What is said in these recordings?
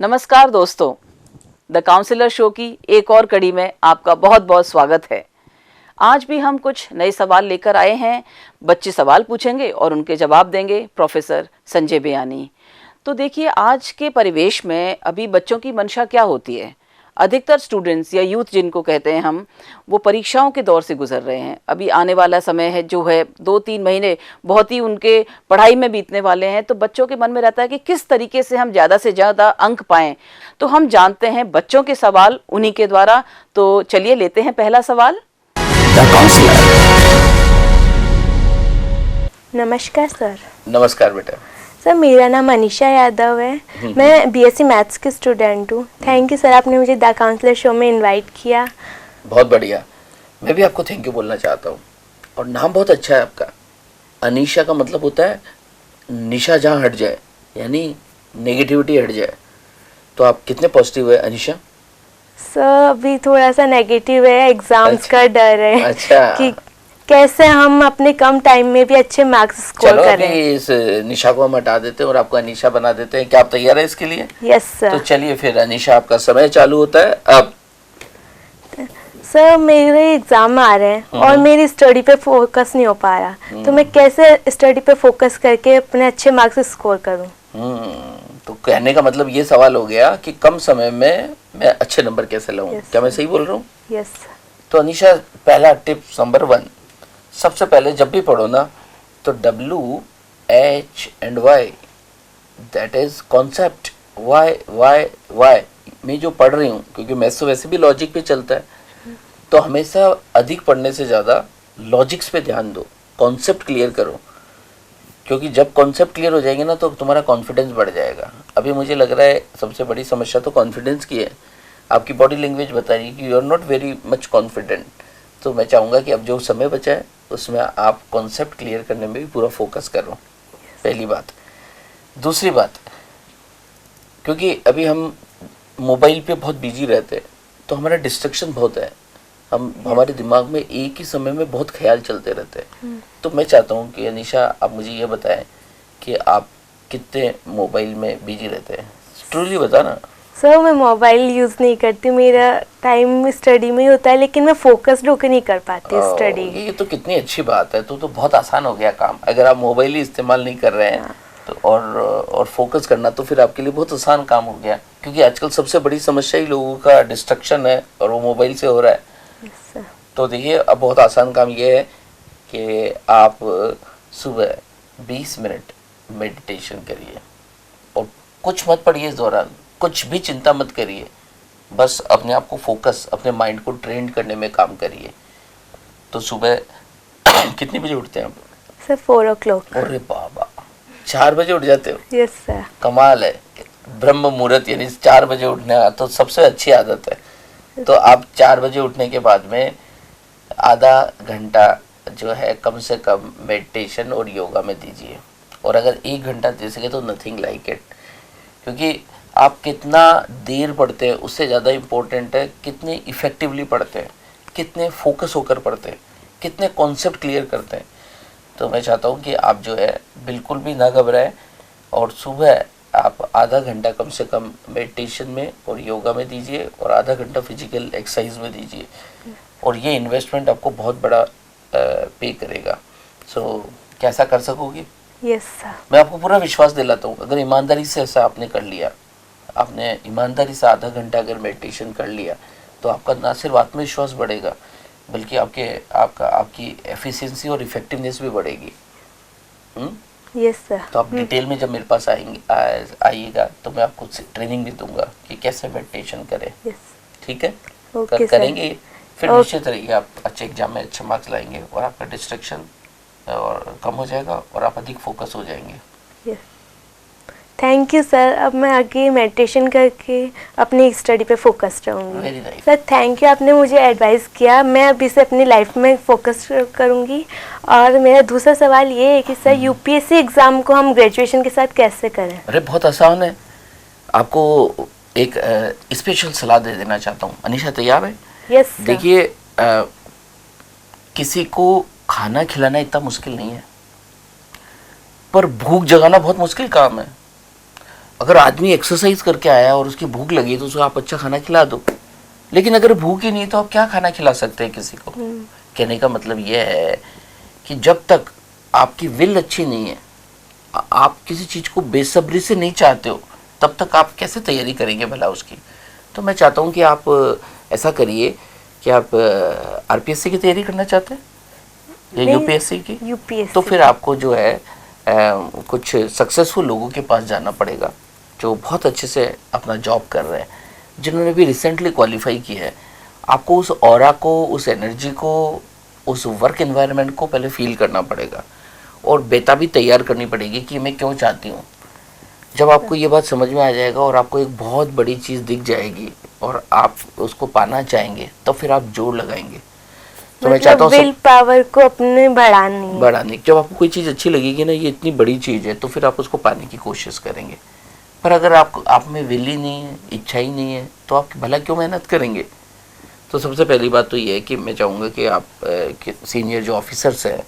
नमस्कार दोस्तों, the counsellor show की एक और कड़ी में आपका बहुत बहुत स्वागत है। आज भी हम कुछ नए सवाल लेकर आए हैं। बच्चे सवाल पूछेंगे और उनके जवाब देंगे प्रोफेसर संजय बेयानी। तो देखिए, आज के परिवेश में अभी बच्चों की मंशा क्या होती है। अधिकतर स्टूडेंट्स या यूथ जिनको कहते हैं हम, वो परीक्षाओं के दौर से गुजर रहे हैं। अभी आने वाला समय है जो है 2-3 महीने बहुत ही उनके पढ़ाई में बीतने वाले हैं। तो बच्चों के मन में रहता है कि किस तरीके से हम ज़्यादा से ज़्यादा अंक पाएं। तो हम जानते हैं बच्चों के सवाल उन्हीं के द्वारा। तो चलिए लेते हैं पहला सवाल। नमस्कार सर। नमस्कार बेटा। सर, मेरा नाम अनीशा यादव है। मैं बीएससी मैथ्स की स्टूडेंट हूँ। थैंक यू सर, आपने मुझे द काउंसलर शो में इनवाइट किया। बहुत बढ़िया। मैं भी आपको थैंक यू बोलना चाहता हूँ। और नाम बहुत अच्छा है आपका। अनीशा का मतलब होता है निशा जहाँ हट जाए, यानी नेगेटिविटी हट जाए। तो आप कितने पॉजिटिव है अनीशा? सर, अभी थोड़ा सा नेगेटिव है, एग्जाम्स का डर है। अच्छा। कि कैसे हम अपने कम टाइम में भी अच्छे मार्क्स स्कोर करें। चलो इस निशा को हम हटा देते हैं और आपको अनीशा बना देते हैं। क्या आप तैयार है इसके लिए? Yes sir. तो चलिए फिर अनीशा, आपका समय चालू होता है अब। सर, मेरे एग्जाम आ रहे हैं और मेरी स्टडी पे फोकस नहीं हो पा रहा। तो मैं कैसे स्टडी पे फोकस करके अपने अच्छे मार्क्स स्कोर करूं? तो कहने का मतलब ये सवाल हो गया कि कम समय में मैं अच्छे नंबर कैसे लाऊं। क्या मैं सही बोल रहा हूँ? यस। तो अनीशा, पहला टिप नंबर 1, सबसे पहले जब भी पढ़ो ना तो WH&Y, that is concept. Y मैं जो पढ़ रही हूँ, क्योंकि मैथ्स तो वैसे भी लॉजिक पे चलता है, तो हमेशा अधिक पढ़ने से ज़्यादा लॉजिक्स पे ध्यान दो, कॉन्सेप्ट क्लियर करो। क्योंकि जब कॉन्सेप्ट क्लियर हो जाएंगे ना तो तुम्हारा कॉन्फिडेंस बढ़ जाएगा। अभी मुझे लग रहा है सबसे बड़ी समस्या तो कॉन्फिडेंस की है। आपकी बॉडी लैंग्वेज बता रही है कि you are not very much confident. तो मैं चाहूँगा कि अब जो समय बचा है उसमें आप कॉन्सेप्ट क्लियर करने में भी पूरा फोकस करो। पहली बात। दूसरी बात, क्योंकि अभी हम मोबाइल पे बहुत बिजी रहते हैं तो हमारा डिस्ट्रक्शन बहुत है। हमारे दिमाग में एक ही समय में बहुत ख्याल चलते रहते हैं। तो मैं चाहता हूँ कि अनीशा, आप मुझे ये बताएं कि आप कितने मोबाइल में बिजी रहते हैं। ट्रूली बताना। सर, मैं मोबाइल यूज़ नहीं करती। मेरा टाइम स्टडी में ही होता है, लेकिन मैं फोकस्ड होकर नहीं कर पाती स्टडी। ये तो कितनी अच्छी बात है। तो बहुत आसान हो गया काम। अगर आप मोबाइल ही इस्तेमाल नहीं कर रहे हैं तो और फोकस करना तो फिर आपके लिए बहुत आसान काम हो गया। क्योंकि आजकल सबसे बड़ी समस्या ही लोगों का डिस्ट्रक्शन है और वो मोबाइल से हो रहा है। तो देखिए, अब बहुत आसान काम ये है कि आप सुबह 20 मिनट मेडिटेशन करिए और कुछ मत पढ़िए इस दौरान, कुछ भी चिंता मत करिए। बस अपने आप को फोकस, अपने माइंड को ट्रेन करने में काम करिए। तो सुबह कितने बजे उठते हैं आप? Sir, 4 o'clock। अरे बाबा, 4 बजे उठ जाते हो? Yes sir. कमाल है। ब्रह्म मुहूर्त यानी 4 बजे उठना तो सबसे अच्छी आदत है। तो आप 4 बजे उठने के बाद में आधा घंटा जो है कम से कम मेडिटेशन और योगा में दीजिए। और अगर 1 घंटा दे सके तो नथिंग लाइक इट। क्योंकि आप कितना देर पढ़ते हैं उससे ज़्यादा इम्पोर्टेंट है कितने इफ़ेक्टिवली पढ़ते हैं, कितने फोकस होकर पढ़ते हैं, कितने कॉन्सेप्ट क्लियर करते हैं। तो मैं चाहता हूँ कि आप जो है बिल्कुल भी ना घबराएं और सुबह आप आधा घंटा कम से कम मेडिटेशन में और योगा में दीजिए और आधा घंटा फिजिकल एक्सरसाइज में दीजिए। और ये इन्वेस्टमेंट आपको बहुत बड़ा पे करेगा। क्या ऐसा कर सकोगी? Yes sir. मैं आपको पूरा विश्वास दिलाता हूँ, अगर ईमानदारी से ऐसा आपने कर लिया, आपने ईमानदारी से आधा घंटा अगर मेडिटेशन कर लिया तो आपका ना सिर्फ आत्मविश्वास बढ़ेगा बल्कि आपकी एफिशिएंसी और इफेक्टिवनेस भी बढ़ेगी। Yes sir. तो आप डिटेल में जब मेरे पास आइएगा तो मैं आपको ट्रेनिंग भी दूंगा कि कैसे मेडिटेशन करें। ठीक है? ओके करेंगे फिर निश्चित रहिए आप अच्छे एग्जाम में अच्छे मार्क्स लाएंगे और आपका डिस्ट्रैक्शन और कम हो जाएगा और आप अधिक फोकस हो जाएंगे। Thank you sir. अब मैं आगे मेडिटेशन करके अपनी स्टडी पे फोकस रहूँगी। सर, थैंक यू, आपने मुझे एडवाइस किया। मैं अभी से अपनी लाइफ में फोकस करूँगी। और मेरा दूसरा सवाल ये है कि सर, यूपीएससी एग्ज़ाम को हम ग्रेजुएशन के साथ कैसे करें? अरे बहुत आसान है। आपको एक स्पेशल सलाह दे देना चाहता हूँ। अनीशा, तैयार है? यस। देखिए, किसी को खाना खिलाना इतना मुश्किल नहीं है, पर भूख जगाना बहुत मुश्किल काम है। अगर आदमी एक्सरसाइज करके आया और उसकी भूख लगी तो उसको आप अच्छा खाना खिला दो, लेकिन अगर भूख ही नहीं तो आप क्या खाना खिला सकते हैं किसी को। कहने का मतलब यह है कि जब तक आपकी विल अच्छी नहीं है, आप किसी चीज़ को बेसब्री से नहीं चाहते हो, तब तक आप कैसे तैयारी करेंगे भला उसकी। तो मैं चाहता हूँ कि आप ऐसा करिए कि आप आरपीएससी की तैयारी करना चाहते हैं या यूपीएससी की। यूपीएससी। तो फिर आपको जो है कुछ सक्सेसफुल लोगों के पास जाना पड़ेगा जो बहुत अच्छे से अपना जॉब कर रहे हैं, जिन्होंने भी रिसेंटली क्वालिफाई किया है। आपको उस ऑरा को, उस एनर्जी को, उस वर्क एनवायरनमेंट को पहले फील करना पड़ेगा और बेताबी तैयार करनी पड़ेगी कि मैं क्यों चाहती हूँ। जब आपको ये बात समझ में आ जाएगा और आपको एक बहुत बड़ी चीज़ दिख जाएगी और आप उसको पाना चाहेंगे, तो फिर आप जोर लगाएंगे। तो मैं चाहता हूँ विल पावर को अपने बढ़ाने जब आपको कोई चीज़ अच्छी लगेगी ना, ये इतनी बड़ी चीज़ है, तो फिर आप उसको पाने की कोशिश करेंगे। पर अगर आप में विल ही नहीं है, इच्छा ही नहीं है, तो आप भला क्यों मेहनत करेंगे। तो सबसे पहली बात तो ये है कि मैं चाहूँगा कि आप सीनियर जो ऑफिसर्स हैं,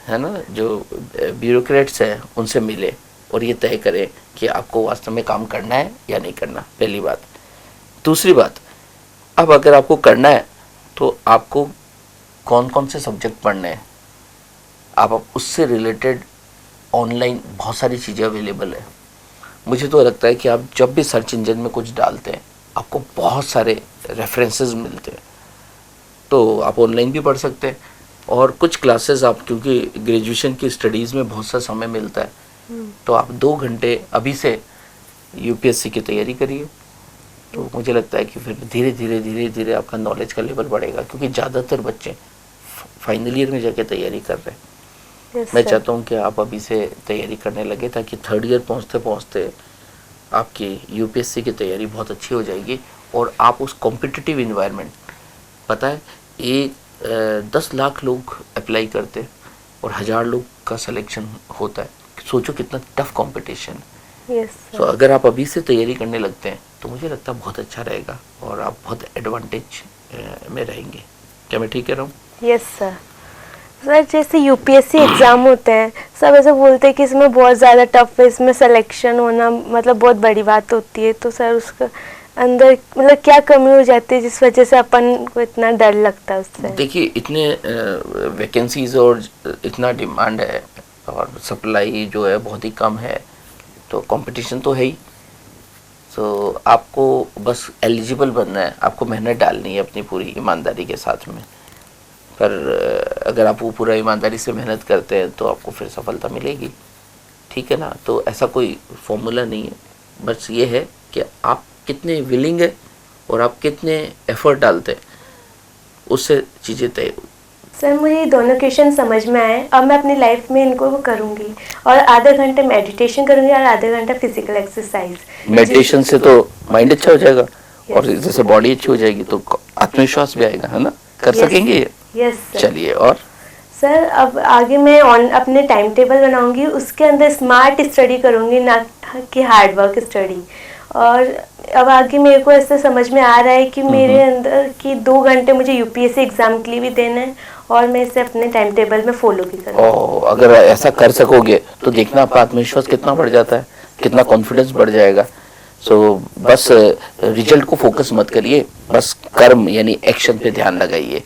है ना, जो ब्यूरोक्रेट्स हैं, उनसे मिले और ये तय करें कि आपको वास्तव में काम करना है या नहीं करना, पहली बात। दूसरी बात, अब अगर आपको करना है तो आपको कौन कौन से सब्जेक्ट पढ़ने हैं, आप उससे रिलेटेड ऑनलाइन बहुत सारी चीज़ें अवेलेबल है। मुझे तो लगता है कि आप जब भी सर्च इंजन में कुछ डालते हैं, आपको बहुत सारे रेफरेंसेस मिलते हैं, तो आप ऑनलाइन भी पढ़ सकते हैं। और कुछ क्लासेस आप, क्योंकि ग्रेजुएशन की स्टडीज़ में बहुत सा समय मिलता है, तो आप 2 घंटे अभी से यूपीएससी की तैयारी करिए। तो मुझे लगता है कि फिर धीरे धीरे आपका नॉलेज का लेवल बढ़ेगा, क्योंकि ज़्यादातर बच्चे फाइनल ईयर में जाके तैयारी कर रहे हैं। मैं चाहता हूँ कि आप अभी से तैयारी करने लगे, ताकि 3rd ईयर पहुँचते पहुँचते आपकी यूपीएससी की तैयारी बहुत अच्छी हो जाएगी और आप उस कॉम्पिटिटिव इन्वायरमेंट, पता है ये 10 लाख लोग अप्लाई करते और 1000 लोग का सिलेक्शन होता है। सोचो कितना टफ कंपटीशन है। तो अगर आप अभी से तैयारी करने लगते हैं तो मुझे लगता है बहुत अच्छा रहेगा और आप बहुत एडवांटेज में रहेंगे। क्या मैं ठीक कह रहा हूँ? Yes sir. सर जैसे यूपीएससी एग्ज़ाम होते हैं, सब ऐसे बोलते हैं कि इसमें बहुत ज़्यादा टफ है, इसमें सिलेक्शन होना मतलब बहुत बड़ी बात होती है। तो सर उसका अंदर मतलब क्या कमी हो जाती है जिस वजह से अपन को इतना डर लगता है उससे? देखिए, इतने वैकेंसीज और इतना डिमांड है और सप्लाई जो है बहुत ही कम है, तो कंपटीशन तो है ही। तो आपको बस एलिजिबल बनना है, आपको मेहनत डालनी है अपनी पूरी ईमानदारी के साथ में। पर अगर आप वो पूरा ईमानदारी से मेहनत करते हैं तो आपको फिर सफलता मिलेगी, ठीक है ना। तो ऐसा कोई फॉर्मूला नहीं है, बस ये है कि आप कितने विलिंग है और आप कितने एफर्ट डालते हैं, उससे चीज़ें तय। सर मुझे ये दोनों क्वेश्चन समझ में आए, अब मैं अपनी लाइफ में इनको करूँगी और आधे घंटे मेडिटेशन करूँगी और आधे घंटा फिजिकल एक्सरसाइज। मेडिटेशन से तो माइंड अच्छा हो जाएगा और जैसे बॉडी अच्छी हो जाएगी तो आत्मविश्वास भी आएगा, है ना, कर सकेंगे ये। Yes sir. चलिए, और सर अब आगे मैं अपने टाइम टेबल बनाऊंगी, उसके अंदर स्मार्ट स्टडी करूंगी, ना कि हार्ड वर्क स्टडी। और अब आगे मेरे को ऐसा समझ में आ रहा है कि मेरे अंदर कि 2 घंटे मुझे यूपीएससी एग्जाम के लिए भी देना है और मैं इसे अपने टाइम टेबल में फॉलो भी करूँगी। अगर ऐसा कर सकोगे तो देखना आपका आत्मविश्वास कितना बढ़ जाता है, कितना कॉन्फिडेंस बढ़ जाएगा। सो बस रिजल्ट को फोकस मत करिए, बस कर्म यानी एक्शन पे ध्यान लगाइए,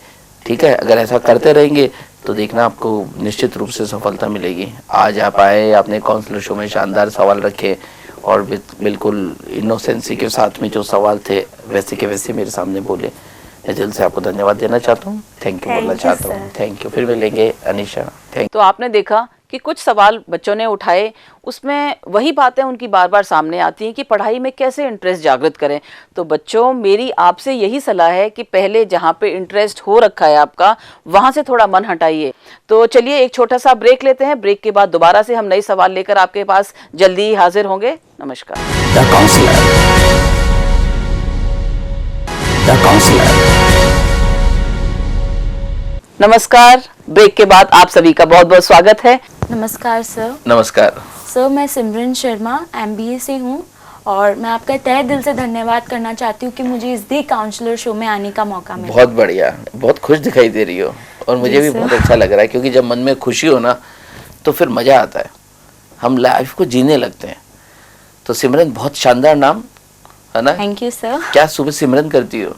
ठीक है। अगर ऐसा करते रहेंगे तो देखना आपको निश्चित रूप से सफलता मिलेगी। आज आप आए, आपने काउंसलर शो में शानदार सवाल रखे और बिल्कुल इनोसेंसी के साथ में जो सवाल थे वैसे के वैसे मेरे सामने बोले। मैं दिल से आपको धन्यवाद देना चाहता हूँ, थैंक यू बोलना चाहता हूँ। Thank you. फिर मिलेंगे अनीशा, थैंक। तो आपने देखा कि कुछ सवाल बच्चों ने उठाए, उसमें वही बातें उनकी बार बार सामने आती हैं कि पढ़ाई में कैसे इंटरेस्ट जागृत करें। तो बच्चों, मेरी आपसे यही सलाह है कि पहले जहाँ पे इंटरेस्ट हो रखा है आपका, वहाँ से थोड़ा मन हटाइए। तो चलिए एक छोटा सा ब्रेक लेते हैं, ब्रेक के बाद दोबारा से हम नए सवाल लेकर आपके पास जल्दी ही हाजिर होंगे। नमस्कार। नमस्कार, ब्रेक के बाद आप सभी का बहुत बहुत स्वागत है। नमस्कार सर। नमस्कार सर, मैं सिमरन शर्मा MBA से हूँ और मैं आपका तहे दिल से धन्यवाद करना चाहती हूँ कि मुझे इस दी काउंसलर शो में आने का मौका मिला। बहुत बढ़िया, बहुत खुश दिखाई दे रही हो और मुझे भी बहुत अच्छा लग रहा है, क्योंकि जब मन में खुशी हो ना तो फिर मज़ा आता है, हम लाइफ को जीने लगते हैं। तो सिमरन बहुत शानदार नाम है ना। Thank you sir. क्या सुबह सिमरन करती हो?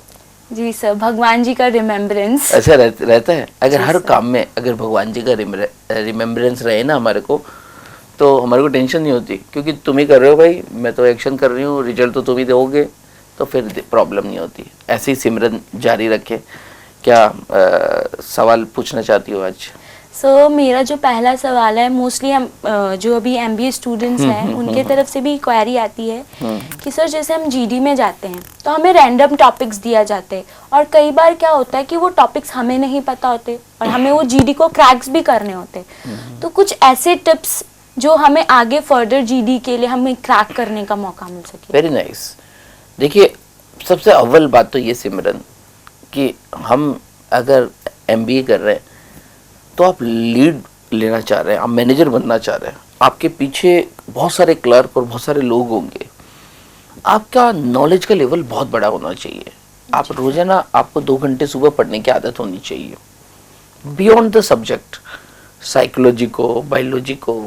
जी सर, भगवान जी का रिमेम्बरेंस। ऐसा रहता है। अगर जी हर सर। काम में अगर भगवान जी का रिमेम्बरेंस रहे ना हमारे को, तो हमारे को टेंशन नहीं होती, क्योंकि तुम ही कर रहे हो भाई, मैं तो एक्शन कर रही हूँ, रिजल्ट तो तुम ही दोगे, तो फिर प्रॉब्लम नहीं होती। ऐसे ही सिमरन जारी रखे। क्या सवाल पूछना चाहती हो आज? सो मेरा जो पहला सवाल है, मोस्टली हम जो अभी MBA स्टूडेंट्स हैं उनके तरफ से भी क्वेरी आती है कि सर जैसे हम GD में जाते हैं तो हमें रैंडम टॉपिक्स दिया जाते हैं, और कई बार क्या होता है कि वो टॉपिक्स हमें नहीं पता होते और हमें वो GD को क्रैक्स भी करने होते। तो कुछ ऐसे टिप्स जो हमें आगे फर्दर GD के लिए हमें क्रैक करने का मौका मिल सके। Very nice. देखिए, सबसे अव्वल बात तो ये सिमरन कि हम अगर MBA कर रहे हैं तो आप लीड लेना चाह रहे हैं, आप मैनेजर बनना चाह रहे हैं, आपके पीछे बहुत सारे क्लर्क और बहुत सारे लोग होंगे, आपका नॉलेज का लेवल बहुत बड़ा होना चाहिए। आप रोजाना आपको 2 घंटे सुबह पढ़ने की आदत होनी चाहिए, बियॉन्ड द सब्जेक्ट, साइकोलॉजी को, बायोलॉजी को,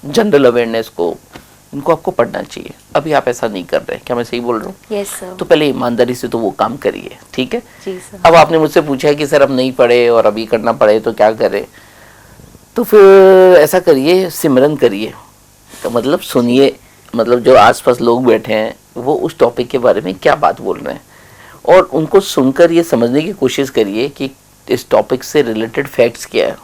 जनरल अवेयरनेस को, इनको आपको पढ़ना चाहिए। अभी आप ऐसा नहीं कर रहे, क्या मैं सही बोल रहा हूँ? Yes sir. तो पहले ईमानदारी से तो वो काम करिए, ठीक है? जी सर। अब आपने मुझसे पूछा है कि सर अब नहीं पढ़े और अभी करना पड़े तो क्या करें, तो फिर ऐसा करिए, सिमरन करिए। तो मतलब सुनिए, मतलब जो आसपास लोग बैठे हैं वो उस टॉपिक के बारे में क्या बात बोल रहे हैं, और उनको सुनकर ये समझने की कोशिश करिए कि इस टॉपिक से रिलेटेड फैक्ट्स क्या है।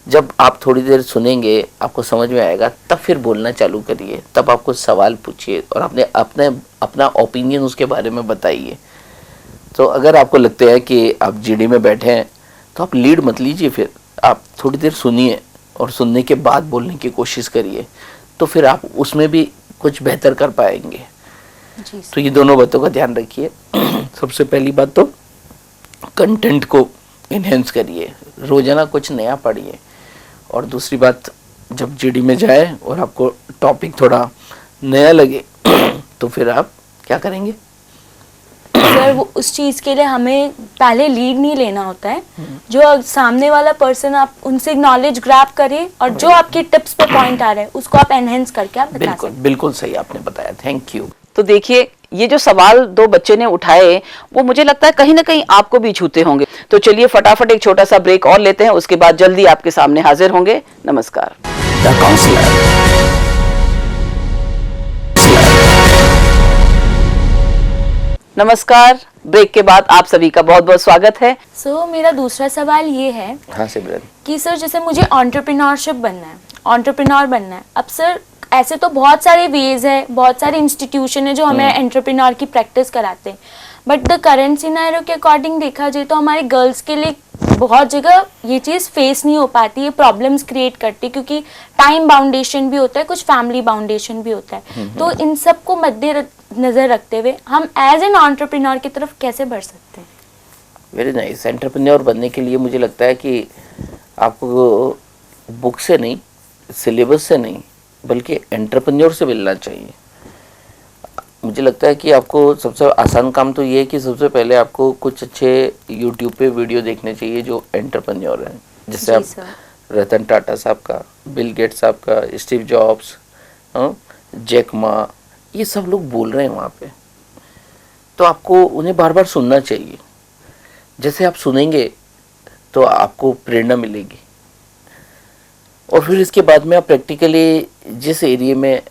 जब आप थोड़ी देर सुनेंगे, आपको समझ में आएगा, तब फिर बोलना चालू करिए, तब आपको सवाल पूछिए और अपना ओपिनियन उसके बारे में बताइए। तो अगर आपको लगता है कि आप GD में बैठे हैं तो आप लीड मत लीजिए, फिर आप थोड़ी देर सुनिए और सुनने के बाद बोलने की कोशिश करिए, तो फिर आप उसमें भी कुछ बेहतर कर पाएंगे। जी तो ये दोनों बातों का ध्यान रखिए। सबसे पहली बात तो कंटेंट को इन्हेंस करिए, रोजाना कुछ नया पढ़िए। और दूसरी बात, जब GD में जाए और आपको टॉपिक थोड़ा नया लगे तो फिर आप क्या करेंगे? सर वो उस चीज़ के लिए हमें पहले लीड नहीं लेना होता है, जो सामने वाला पर्सन आप उनसे नॉलेज ग्रैब करें और जो आपके टिप्स पे पॉइंट आ रहे हैं उसको आप एनहेंस करके आप बता बिल्कुल सकते बिल्कुल सही आपने बताया, थैंक यू। तो देखिए, ये जो सवाल 2 बच्चे ने उठाए वो मुझे लगता है कहीं ना कहीं आपको भी छूते होंगे। तो चलिए फटाफट एक छोटा सा ब्रेक और लेते हैं, उसके बाद जल्दी आपके सामने हाजिर होंगे। नमस्कार। The counsellor. नमस्कार, ब्रेक के बाद आप सभी का बहुत बहुत स्वागत है। सो मेरा दूसरा सवाल ये है हाँ सिमरन। कि सर जैसे मुझे एंटरप्रेन्योरशिप बनना है, एंटरप्रेन्योर बनना है। अब सर ऐसे तो बहुत सारे वेज है, बहुत सारे इंस्टीट्यूशन है जो हमें एंटरप्रेन्योर की प्रैक्टिस कराते हैं, बट द करंट सिनेरियो के अकॉर्डिंग देखा जाए तो हमारे गर्ल्स के लिए बहुत जगह ये चीज़ फेस नहीं हो पाती, ये प्रॉब्लम्स क्रिएट करती है, क्योंकि टाइम बाउंडेशन भी होता है, कुछ फैमिली बाउंडेशन भी होता है। तो इन सब को मद्देनजर रखते हुए हम एज एन एंटरप्रेन्योर की तरफ कैसे बढ़ सकते हैं? Very nice. एंटरप्रेन्योर बनने के लिए मुझे लगता है कि आपको बुक से नहीं, सिलेबस से नहीं, बल्कि एंटरप्रेन्योर से मिलना चाहिए। मुझे लगता है कि आपको सबसे आसान काम तो ये है कि सबसे पहले आपको कुछ अच्छे यूट्यूब पे वीडियो देखने चाहिए जो एंटरप्रेन्योर हैं, जैसे जी आप सर। रतन टाटा साहब का, बिल गेट्स साहब का, स्टीव जॉब्स, जैक मा, ये सब लोग बोल रहे हैं वहाँ पे, तो आपको उन्हें बार बार सुनना चाहिए। जैसे आप सुनेंगे तो आपको प्रेरणा मिलेगी, और फिर इसके बाद में आप प्रैक्टिकली जिस एरिया में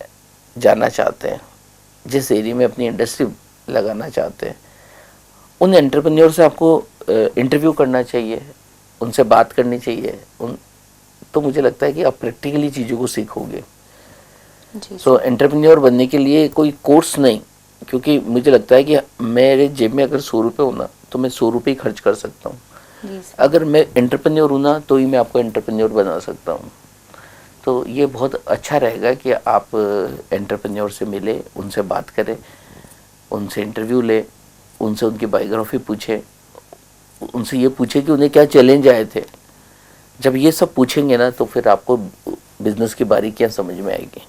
जाना चाहते हैं, जिस एरिया में अपनी इंडस्ट्री लगाना चाहते हैं, उन एंटरप्रेन्योर से आपको इंटरव्यू करना चाहिए, उनसे बात करनी चाहिए। तो मुझे लगता है कि आप प्रैक्टिकली चीज़ों को सीखोगे। सो एंटरप्रेन्योर बनने के लिए कोई कोर्स नहीं, क्योंकि मुझे लगता है कि मेरे जेब में अगर 100 रुपये होना तो मैं 100 रुपये ही खर्च कर सकता हूँ। अगर मैं एंटरप्रेन्योर हूँ ना, तो ही मैं आपको एंटरप्रेन्योर बना सकता हूँ। तो ये बहुत अच्छा रहेगा कि आप एंटरप्रेन्योर से मिले, उनसे बात करें, उनसे इंटरव्यू ले, उनसे उनकी बायोग्राफी पूछे, उनसे ये पूछे कि उन्हें क्या चैलेंज आए थे। जब ये सब पूछेंगे ना, तो फिर आपको बिजनेस की बारीकियाँ समझ में आएगी,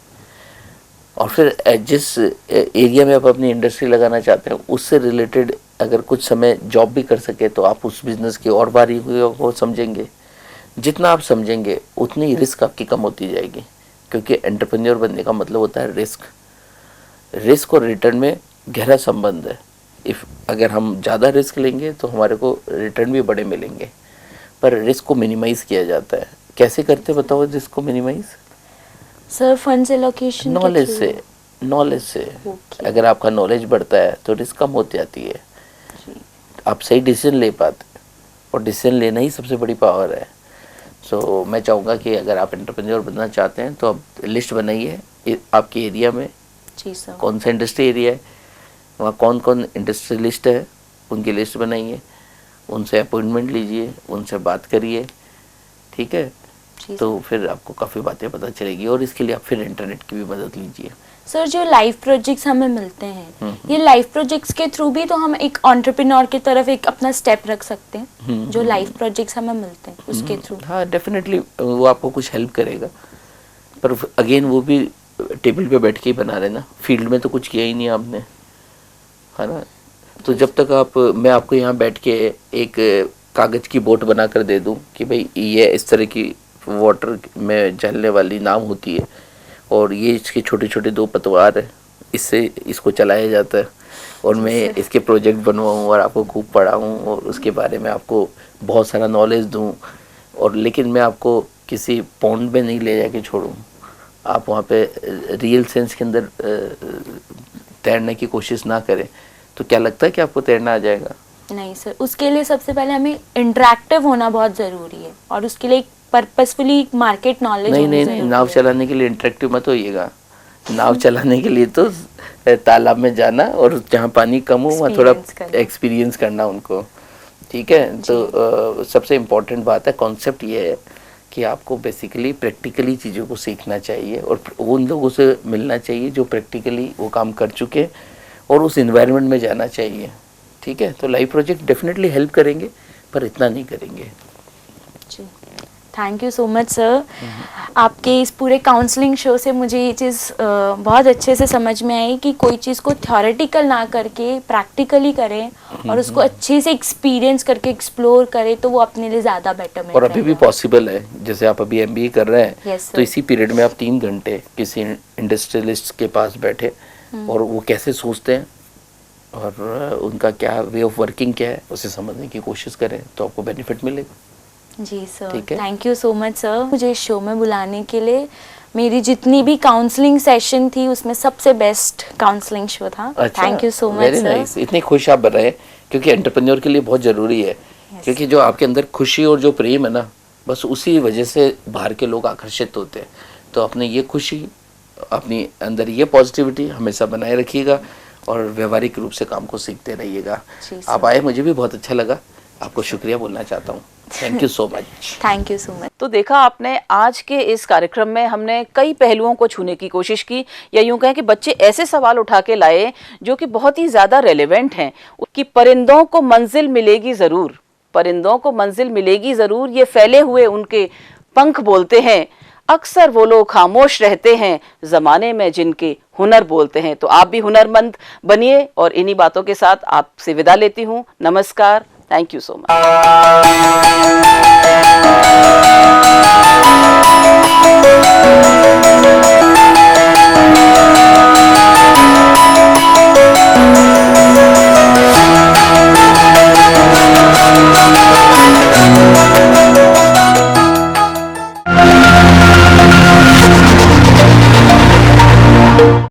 और फिर जिस एरिया में आप अपनी इंडस्ट्री लगाना चाहते हैं उससे रिलेटेड अगर कुछ समय जॉब भी कर सके तो आप उस बिज़नेस की और बारीकियों को समझेंगे। जितना आप समझेंगे उतनी रिस्क आपकी कम होती जाएगी, क्योंकि एंटरप्रेन्योर बनने का मतलब होता है रिस्क और रिटर्न में गहरा संबंध है। अगर हम ज़्यादा रिस्क लेंगे तो हमारे को रिटर्न भी बड़े मिलेंगे, पर रिस्क को मिनिमाइज़ किया जाता है। कैसे करते बताओ रिस्क को minimize? Sir funds allocation knowledge से अगर आपका नॉलेज बढ़ता है तो रिस्क कम होती जाती है, आप सही डिसीजन ले पाते, और डिसीजन लेना ही सबसे बड़ी पावर है। सो मैं चाहूँगा कि अगर आप एंटरप्रेन्योर बनना चाहते हैं तो आप लिस्ट बनाइए आपके एरिया में जी सर, कौन सा इंडस्ट्री एरिया है, वहाँ कौन कौन इंडस्ट्रियलिस्ट है, उनकी लिस्ट बनाइए, उनसे अपॉइंटमेंट लीजिए, उनसे बात करिए, ठीक है। तो फिर आपको काफ़ी बातें पता चलेगी, और इसके लिए आप फिर इंटरनेट की भी मदद लीजिए। सर जो लाइव प्रोजेक्ट्स हमें मिलते हैं, ये लाइव प्रोजेक्ट्स के थ्रू भी तो हम एक एंटरप्रेन्योर की तरफ एक अपना स्टेप रख सकते हैं। जो लाइव प्रोजेक्ट्स हमें मिलते हैं उसके थ्रू। हाँ डेफिनेटली वो आपको कुछ हेल्प करेगा, पर अगेन वो भी टेबल पे बैठ के ही बना रहे ना, फील्ड में तो कुछ किया ही नहीं आपने, है ना। तो जब तक मैं आपको यहाँ बैठ के एक कागज़ की बोट बना कर दे दूँ कि भाई ये इस तरह की वाटर में जलने वाली नाव होती है, और ये इसके छोटे छोटे 2 पतवार है, इससे इसको चलाया जाता है, और मैं इसके प्रोजेक्ट बनवाऊँ और आपको खूब पढ़ाऊँ और उसके बारे में आपको बहुत सारा नॉलेज दूँ, और लेकिन मैं आपको किसी पॉन्ड में नहीं ले जाके छोड़ूँ, आप वहाँ पे रियल सेंस के अंदर तैरने की कोशिश ना करें, तो क्या लगता है कि आपको तैरना आ जाएगा? नहीं सर, उसके लिए सबसे पहले हमें इंटरेक्टिव होना बहुत ज़रूरी है, और उसके लिए पर्पसफुली मार्केट नॉलेज नहीं, नाव चलाने के लिए इंटरेक्टिव मत होइएगा। नाव चलाने के लिए तो तालाब में जाना, और जहाँ पानी कम हो वहाँ थोड़ा एक्सपीरियंस करना उनको, ठीक है। तो सबसे इम्पोर्टेंट बात है, कॉन्सेप्ट ये है कि आपको बेसिकली प्रैक्टिकली चीज़ों को सीखना चाहिए, और उन लोगों से मिलना चाहिए जो प्रैक्टिकली वो काम कर चुके, और उस इन्वायरमेंट में जाना चाहिए, ठीक है। तो लाइव प्रोजेक्ट डेफिनेटली हेल्प करेंगे, पर इतना नहीं करेंगे। जी, thank you so much sir. आपके इस पूरे काउंसलिंग शो से मुझे ये चीज़ बहुत अच्छे से समझ में आई कि कोई चीज़ को थ्योरेटिकल ना करके प्रैक्टिकली करें, और उसको अच्छे से एक्सपीरियंस करके एक्सप्लोर करें, तो वो अपने लिए ज़्यादा बेटर। और अभी भी पॉसिबल है, जैसे आप अभी MBA कर रहे हैं, Yes, तो इसी पीरियड में आप 3 घंटे किसी इंडस्ट्रियलिस्ट के पास बैठे, और वो कैसे सोचते हैं और उनका क्या वे ऑफ वर्किंग क्या है, उसे समझने की कोशिश करें, तो आपको बेनिफिट मिलेगा। जी सर, ठीक है। Thank you so much sir, मुझे इस शो में बुलाने के लिए। मेरी जितनी भी काउंसलिंग सेशन थी उसमें सबसे बेस्ट काउंसलिंग शो था। Thank you so much very sir. Nice. इतनी खुश आप रहे, क्योंकि एंटरप्रेन्योर के लिए बहुत ज़रूरी है, क्योंकि जो आपके अंदर खुशी और जो प्रेम है ना, बस उसी वजह से बाहर के लोग आकर्षित होते हैं। तो अपने ये खुशी, अपनी अंदर ये पॉजिटिविटी हमेशा बनाए रखिएगा, और व्यवहारिक रूप से काम को सीखते रहिएगा। आप आए, मुझे भी बहुत अच्छा लगा, आपको शुक्रिया बोलना चाहता हूँ। Thank you so much. Thank you so much. तो देखा आपने, आज के इस कार्यक्रम में हमने कई पहलुओं को छूने की कोशिश की, या यूं कहें कि बच्चे ऐसे सवाल उठा के लाए जो कि बहुत ही ज़्यादा रेलेवेंट हैं, कि परिंदों को मंजिल मिलेगी ज़रूर, परिंदों को मंजिल मिलेगी ज़रूर, ये फैले हुए उनके पंख बोलते हैं, अक्सर वो लोग खामोश रहते हैं ज़माने में जिनके हुनर बोलते हैं। तो आप भी हुनरमंद बनिए, और इन्हीं बातों के साथ आपसे विदा लेती हूँ। नमस्कार, थैंक यू सो मच।